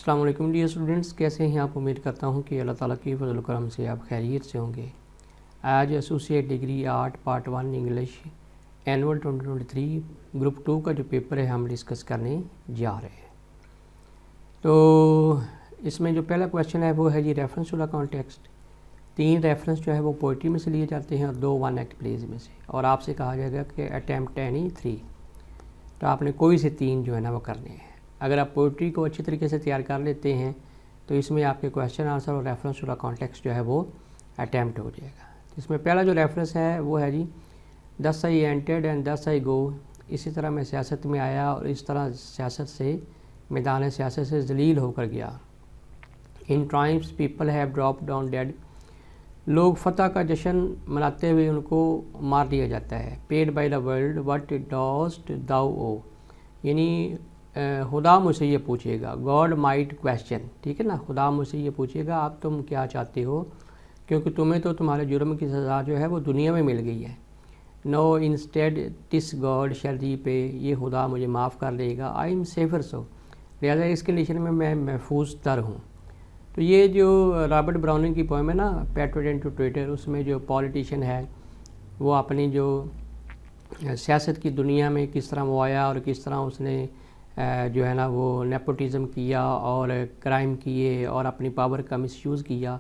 अस्सलाम वालेकुम dear students, कैसे हैं आप। उम्मीद करता हूं कि अल्लाह ताला की फजल करम से आप खैरियत से होंगे। आज associate degree art part 1 English annual 2023 group 2 का जो पेपर है हम डिस्कस करने जा रहे हैं। तो इसमें जो पहला क्वेश्चन है वो है जी reference to the context. 3 reference जो है वो पोइट्री में से लिए जाते हैं और 2 वन एक्ट प्लेज में से, और आपसे कहा जाएगा कि अटैम्प्ट एनी 3। तो आपने कोई से 3 जो है ना वो करने हैं। अगर आप पोइट्री को अच्छी तरीके से तैयार कर लेते हैं तो इसमें आपके क्वेश्चन आंसर और रेफरेंस टू द कॉन्टेक्स्ट जो है वो अटैम्प्ट हो जाएगा। इसमें पहला जो रेफरेंस है वो है जी दस आई एंटेड एंड दस आई गो। इसी तरह मैं सियासत में आया और इस तरह सियासत से मैदान सियासत से जलील होकर गया। In times people have drop down dead. लोग फतह का जश्न मनाते हुए उनको मार दिया जाता है। Paid by the world what dost thou O, यानी खुदा मुझसे ये पूछेगा। गॉड माइट क्वेश्चन, ठीक है ना, खुदा मुझसे ये पूछेगा आप तुम क्या चाहते हो, क्योंकि तुम्हें तो तुम्हारे जुर्म की सज़ा जो है वो दुनिया में मिल गई है। नो इंस्टेड टिस गॉड शैल री पे, ये खुदा मुझे माफ़ कर देगा। आई एम सेफर सो, लिहाजा इस कंडीशन में मैं महफूज तर हूँ। तो ये जो रॉबर्ट ब्राउनिंग की पोएम है ना पेट्रोडेंट टू ट्विटर, उसमें जो पॉलिटिशियन है वो अपनी जो सियासत की दुनिया में किस तरह वो आया और किस तरह उसने जो है ना वो नेपोटिज़म किया और क्राइम किए और अपनी पावर का मिसयूज़ किया,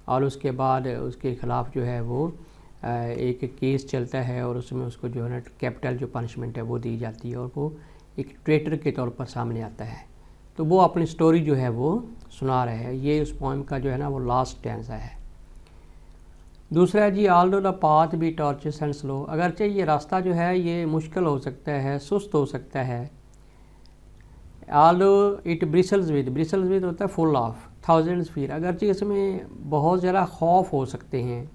और उसके बाद उसके ख़िलाफ़ जो है वो एक केस चलता है और उसमें उसको जो है ना कैपिटल जो पनिशमेंट है वो दी जाती है और वो एक ट्रेटर के तौर पर सामने आता है। तो वो अपनी स्टोरी जो है वो सुना रहे हैं। ये उस पोएम का जो है ना वो लास्ट स्टैंजा है। दूसरा है जी although the path be tortuous and slow. अगरचे ये रास्ता जो है ये मुश्किल हो सकता है, सुस्त हो सकता है। ऑल्दो इट ब्रिसल्स विद होता है फुल ऑफ थाउजेंड्स फीर, अगरचे इसमें बहुत ज़्यादा खौफ हो सकते हैं।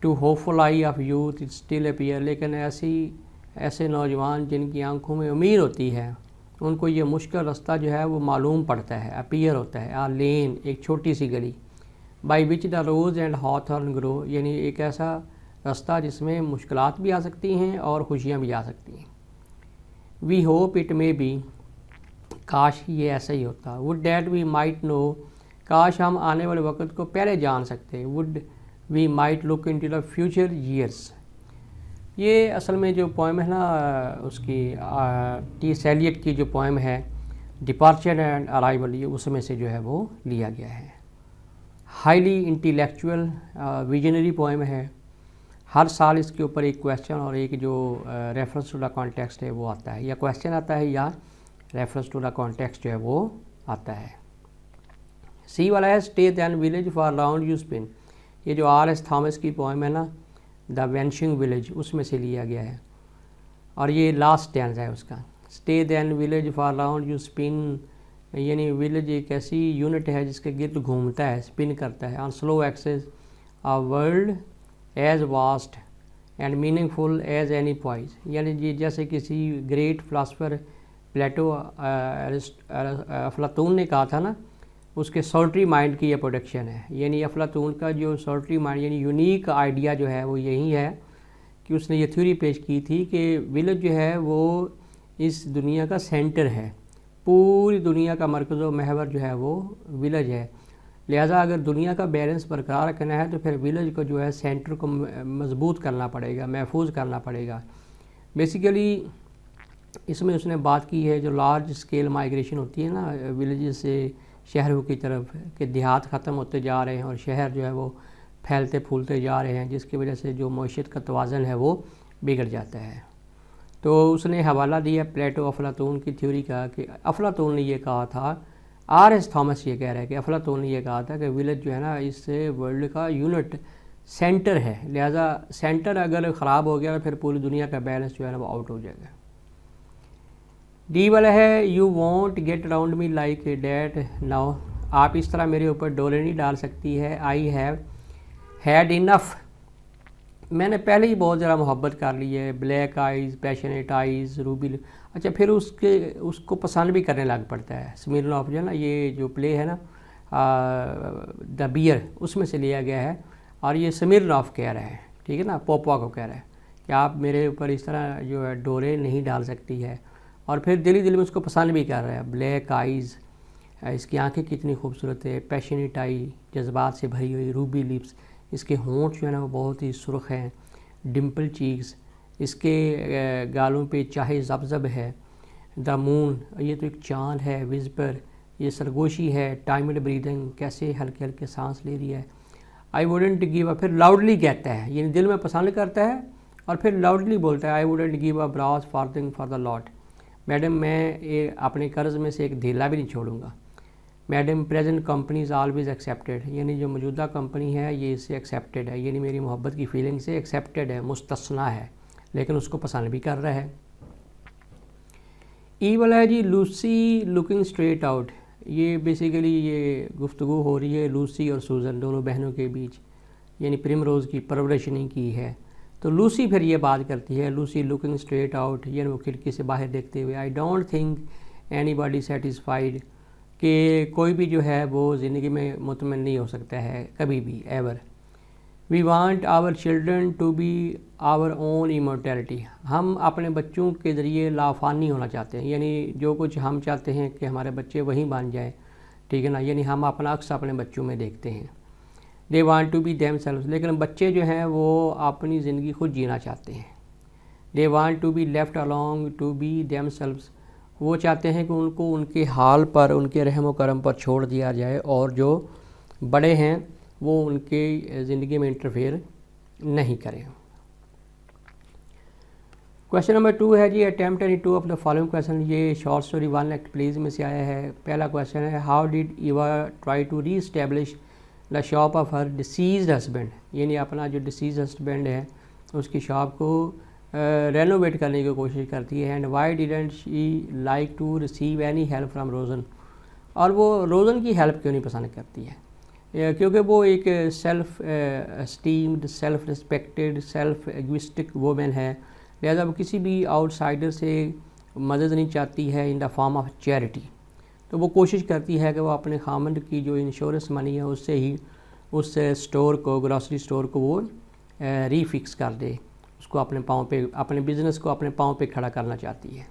Too hopeful eye of youth it still appear, लेकिन ऐसे नौजवान जिनकी आंखों में उम्मीद होती है उनको ये मुश्किल रास्ता जो है वो मालूम पड़ता है, अपीयर होता है। आ लेन, एक छोटी सी गली। By which the rose and hawthorn grow, यानी एक ऐसा रास्ता जिसमें मुश्किलात भी आ सकती हैं और खुशियाँ भी आ सकती हैं। We hope it may be, काश ये ऐसा ही होता। Would that we might know, काश हम आने वाले वक्त को पहले जान सकते। Would we might look into the future years. ये असल में जो पोएम है ना उसकी टी सेलियट की जो पोएम है डिपार्चर एंड अराइवल, ये उसमें से जो है वो लिया गया है। हाईली इंटेलेक्चुअल विजनरी पोएम है। हर साल इसके ऊपर एक क्वेश्चन और एक जो रेफरेंस टू द कॉन्टेक्स्ट है वो आता है, या क्वेश्चन आता है या रेफरेंस टू द कॉन्टेक्स्ट जो है वो आता है। सी वाला है stay than village for round you spin. ये जो R.S. थॉमस की पोएम है ना द वैनिशिंग विलेज, उसमें से लिया गया है और ये लास्ट स्टैंजा है उसका। Stay than village for round you spin, यानी विलेज एक ऐसी यूनिट है जिसके गिर्द घूमता है, स्पिन करता है। On slow access a world as vast and meaningful as any poise, यानी जी जैसे किसी ग्रेट फिलासफर प्लेटो अफलातून ने कहा था ना, उसके सोल्ट्री माइंड की ये प्रोडक्शन है। यानी अफलातून का जो सोल्ट्री माइंड यानी यूनिक आइडिया जो है वो यही है कि उसने ये थ्योरी पेश की थी कि विलेज जो है वो इस दुनिया का सेंटर है, पूरी दुनिया का मरकज़ व महवर जो है वो विलेज है। लिहाजा अगर दुनिया का बैलेंस बरकरार रखना है तो फिर विलेज को जो है सेंटर को मजबूत करना पड़ेगा, महफूज करना पड़ेगा। बेसिकली इसमें उसने बात की है जो लार्ज स्केल माइग्रेशन होती है ना विलेज से शहरों की तरफ, कि देहात ख़त्म होते जा रहे हैं और शहर जो है वो फैलते फूलते जा रहे हैं, जिसकी वजह से जो मईशत का तवाज़न है वो बिगड़ जाता है। तो उसने हवाला दिया प्लेटो अफलातून की थ्योरी का कि अफलातून ने ये कहा था, R.S. थॉमस ये कह रहा है कि अफलातून ने ये कहा था कि विलेज जो है ना इससे वर्ल्ड का यूनिट सेंटर है, लिहाजा सेंटर अगर ख़राब हो गया तो फिर पूरी दुनिया का बैलेंस जो है ना वो आउट हो जाएगा। डी वाला है you want get around me like that now, आप इस तरह मेरे ऊपर डोले नहीं डाल सकती है। आई हैव हैड इनफ, मैंने पहले ही बहुत ज़्यादा मोहब्बत कर ली है। Black eyes, passionate eyes, Ruby, अच्छा फिर उसको पसंद भी करने लग पड़ता है। स्मिर्नॉफ जो है ना ये जो प्ले है ना द बियर, उसमें से लिया गया है और ये स्मिर्नॉफ कह रहा है, ठीक है ना, पोपा को कह रहा है कि आप मेरे ऊपर इस तरह जो है डोरे नहीं डाल सकती है। और फिर दिल ही दिल में उसको पसंद भी कर रहा है। ब्लैक आइज़, इसकी आंखें कितनी खूबसूरत है, पैशनेट आई, जज्बात से भरी हुई, रूबी लिप्स, इसके होंठ जो है ना वो बहुत ही सुर्ख हैं, डिम्पल चीक्स, इसके गालों पे चाहे जब है, द मून, ये तो एक चांद है, विस्पर, ये सरगोशी है, टाइमड ब्रीदिंग, कैसे हल्के हल्के सांस ले रही है, आई वुडेंट गिव अ, फिर लाउडली कहता है, यानी दिल में पसंद करता है और फिर लाउडली बोलता है, I wouldn't give a brass farthing for the lot, madam मैं ये अपने कर्ज़ में से एक धेला भी नहीं छोड़ूंगा, madam present company is always accepted, यानी जो मौजूदा कंपनी है ये इससे एक्सेप्टेड है, यानी मेरी मोहब्बत की फीलिंग से एक्सेप्टेड है, मुस्तस्ना है, लेकिन उसको पसंद भी कर रहा है। ई वाला है जी लूसी लुकिंग स्ट्रेट आउट, ये बेसिकली ये गुफ्तगू हो रही है लूसी और सूजन दोनों बहनों के बीच, यानी प्रिमरोज़ की परवरिशनी की है। तो लूसी फिर ये बात करती है, लूसी लुकिंग स्ट्रेट आउट, यानी वो खिड़की से बाहर देखते हुए, I don't think any body satisfied, कि कोई भी जो है वो ज़िंदगी में मुतमइन नहीं हो सकता है कभी भी, ever. We want our children to be our own immortality, हम अपने बच्चों के ज़रिए लाफानी होना चाहते हैं, यानी जो कुछ हम चाहते हैं कि हमारे बच्चे वहीं बन जाए, ठीक है ना, यानी हम अपना अक्स अपने बच्चों में देखते हैं। They want to be themselves, लेकिन बच्चे जो हैं वो अपनी ज़िंदगी खुद जीना चाहते हैं। They want to be left along to be themselves, वो चाहते हैं कि उनको उनके हाल पर, उनके रहम व करम पर छोड़ दिया जाए और जो बड़े हैं वो उनके ज़िंदगी में इंटरफेयर नहीं करें। क्वेश्चन नंबर 2 है जी, attempt any 2 of the following question, ये शॉर्ट स्टोरी 1 एक्ट प्लीज में से आया है। पहला क्वेश्चन है, how did Eva try to reestablish the shop of her deceased husband, यानी अपना जो डिसीज हस्बैंड है उसकी शॉप को रेनोवेट करने की कोशिश करती है। And why didn't she like to receive any help from Rosen, और वो रोज़न की हेल्प क्यों नहीं पसंद करती है, क्योंकि वो एक self esteemed, self respected, self egoistic women है, लिहाजा वो किसी भी आउटसाइडर से मदद नहीं चाहती है in the form of charity. तो वो कोशिश करती है कि वो अपने खामंद की जो इंश्योरेंस मनी है उससे ही उस स्टोर को, ग्रॉसरी स्टोर को वो रीफिक्स कर दे, उसको अपने पाँव पे, अपने बिज़नेस को अपने पाँव पे खड़ा करना चाहती है।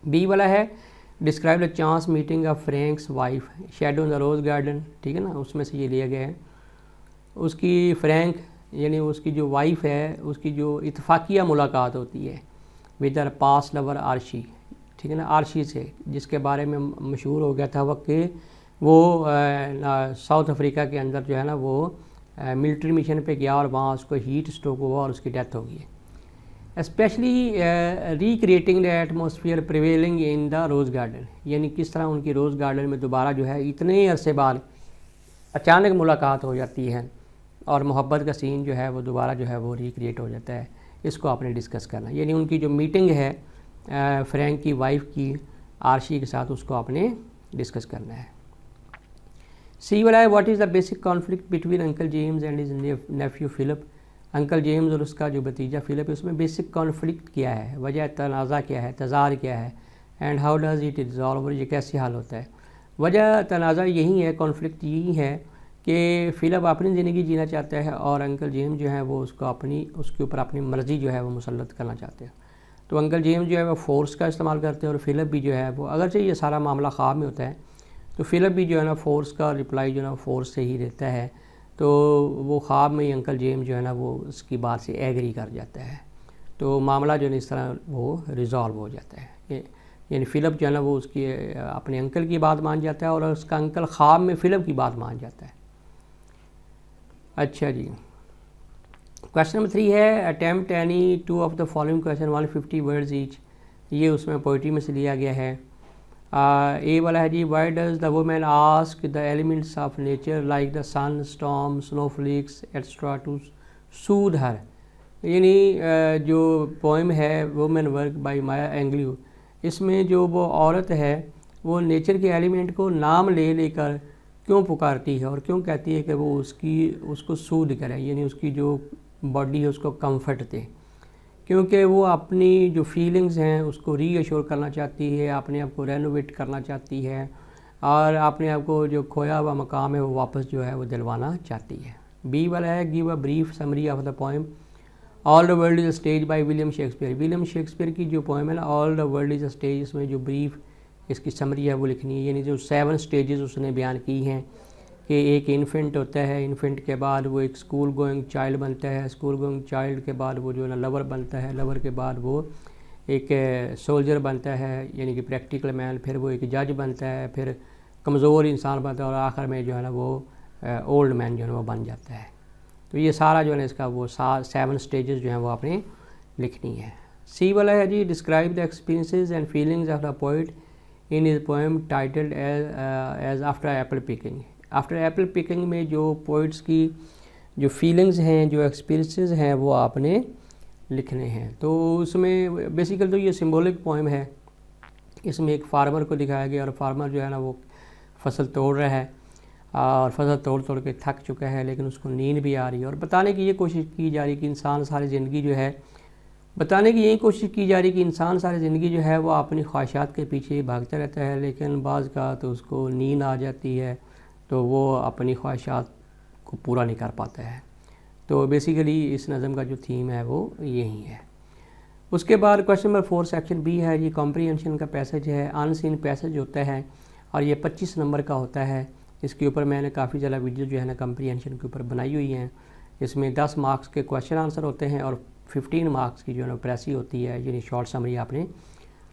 बी वाला है, describe the chance meeting of Frank's wife shadow in the rose garden, ठीक है ना, उसमें से ये लिया गया है। उसकी फ्रैंक यानी उसकी जो वाइफ है उसकी जो इत्फाकिया मुलाकात होती है विद हर पास्ट लवर आरशी, ठीक है ना, आरशी से, जिसके बारे में मशहूर हो गया था वक्त के वो साउथ अफ्रीका के अंदर जो है ना वो मिलिट्री मिशन पे गया और वहाँ उसको हीट स्ट्रोक हुआ और उसकी डेथ हो गई। Specially recreating the atmosphere prevailing in the rose garden, यानी किस तरह उनकी रोज़ गार्डन में दोबारा जो है इतने अरसे बाद अचानक मुलाकात हो जाती है और मोहब्बत का सीन जो है वो दोबारा जो है वो रिक्रिएट हो जाता है, इसको आपने डिस्कस करना। यानी उनकी जो मीटिंग है फ्रैंक की वाइफ की आरशी के साथ, उसको आपने डिस्कस करना है। सी वाला है, what is the basic conflict between uncle James and his nephew Philip, uncle James और उसका जो भतीजा फिलिप है उसमें बेसिक कॉन्फ्लिक्ट क्या है, वजह तनाज़ा क्या है, तज़ार क्या है, and how does it resolve, और ये कैसे हल होता है। वजह तनाज़ा यही है, कॉन्फ्लिक्ट यही है कि फिलिप अपनी ज़िंदगी जीना चाहता है और अंकल जेम्स जो है वो उसके ऊपर अपनी मर्ज़ी जो है वो मुसल्लत करना चाहते हैं। तो अंकल जेम्स जो है वो फोर्स का इस्तेमाल करते हैं और फिलिप भी जो है वो, अगरचे ये सारा मामला ख्वाब में होता है तो फिलिप भी जो है ना फोर्स का रिप्लाई जो है ना फोर्स से ही देता है, तो वो ख्वाब में ही अंकल जेम्स जो है ना वो उसकी बात से एग्री कर जाता है, तो मामला जो है इस तरह वो रिज़ॉल्व हो जाता है। यानी फिलिप जो है ना वो उसकी अपने अंकल की बात मान जाता है और उसका अंकल ख्वाब में फिलिप की बात मान जाता है। अच्छा जी, क्वेश्चन नंबर 3 है, attempt any 2 of the following question 150 words each, ये उसमें पोइट्री में से लिया गया है। ए वाला है जी, why does the women ask the elements of nature like the sun, storm, snowflakes etcetera to soothe her, यानी जो पोइम है women work by Maya Angelou, इसमें जो वो औरत है वो नेचर के एलिमेंट को नाम ले लेकर क्यों पुकारती है और क्यों कहती है कि वो उसको सूद करे, यानी उसकी जो बॉडी है उसको कंफर्ट दे, क्योंकि वो अपनी जो फीलिंग्स हैं उसको रीअश्योर करना चाहती है, अपने आप को रेनोवेट करना चाहती है और अपने आप को जो खोया हुआ मकाम है वो वापस जो है वो दिलवाना चाहती है। बी वाला है, give a brief summary of the poem all the world is a stage by William Shakespeare, William Shakespeare की जो पोएम है ना all the world is a stage, इसमें जो ब्रीफ इसकी समरी है वो लिखनी है। यानी जो 7 स्टेजेस उसने बयान की हैं कि एक इन्फेंट होता है, इन्फेंट के बाद वो एक स्कूल गोइंग चाइल्ड बनता है, स्कूल गोइंग चाइल्ड के बाद वो जो है ना लवर बनता है, लवर के बाद वो एक सोल्जर बनता है यानी कि प्रैक्टिकल मैन, फिर वो एक जज बनता है, फिर कमज़ोर इंसान बनता है और आखिर में जो है ना वो ओल्ड मैन जो है ना वो बन जाता है। तो ये सारा जो है ना इसका वो 7 स्टेजेस जो हैं वो आपने लिखनी है। सी वाला है जी, describe the experiences and feelings of the poet in his poem titled as after apple picking. After apple picking में जो पोइट्स की जो फीलिंग्स हैं, जो एक्सपीरियंसेस हैं वो आपने लिखने हैं। तो उसमें बेसिकली तो ये सिंबॉलिक पोएम है। इसमें एक फार्मर को दिखाया गया और फार्मर जो है ना वो फसल तोड़ रहा है और फसल तोड़ तोड़ के थक चुका है, लेकिन उसको नींद भी आ रही है और बताने की ये कोशिश की जा रही कि इंसान सारी ज़िंदगी जो है, बताने की यही कोशिश की जा रही कि इंसान सारी ज़िंदगी जो है वो अपनी ख्वाहिशात के पीछे भागता रहता है, लेकिन बाज़ का तो उसको नींद आ जाती है तो वो अपनी ख्वाहिशात को पूरा नहीं कर पाता है। तो बेसिकली इस नज़म का जो थीम है वो यही है। उसके बाद क्वेश्चन नंबर 4 सेक्शन बी है, ये कॉम्प्रीहेंशन का पैसेज है। अनसीन पैसेज होता है और ये 25 नंबर का होता है। इसके ऊपर मैंने काफ़ी ज़्यादा वीडियो जो है ना कॉम्प्रीहेंशन के ऊपर बनाई हुई हैं। इसमें 10 मार्क्स के क्वेश्चन आंसर होते हैं और 15 मार्क्स की जो है ना प्रेसी होती है, यानी शॉर्ट समरी आपने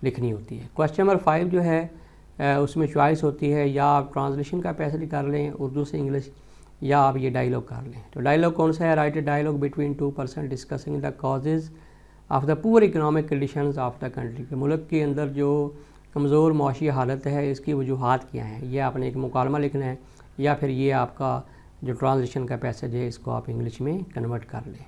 लिखनी होती है। क्वेश्चन नंबर 5 जो है उसमें चॉइस होती है, या आप ट्रांसलेशन का पैसेज कर लें उर्दू से इंग्लिश, या आप ये डायलॉग कर लें। तो डायलॉग कौन सा है? Write a dialogue between 2 person discussing the causes of the poor economic conditions of the country. के मुल्क के अंदर जो कमज़ोर माशी हालत है इसकी वजूहात क्या हैं, ये आपने एक मुकालमा लिखना है, या फिर ये आपका जो ट्रांसलेशन का पैसेज है इसको आप इंग्लिश में कन्वर्ट कर लें।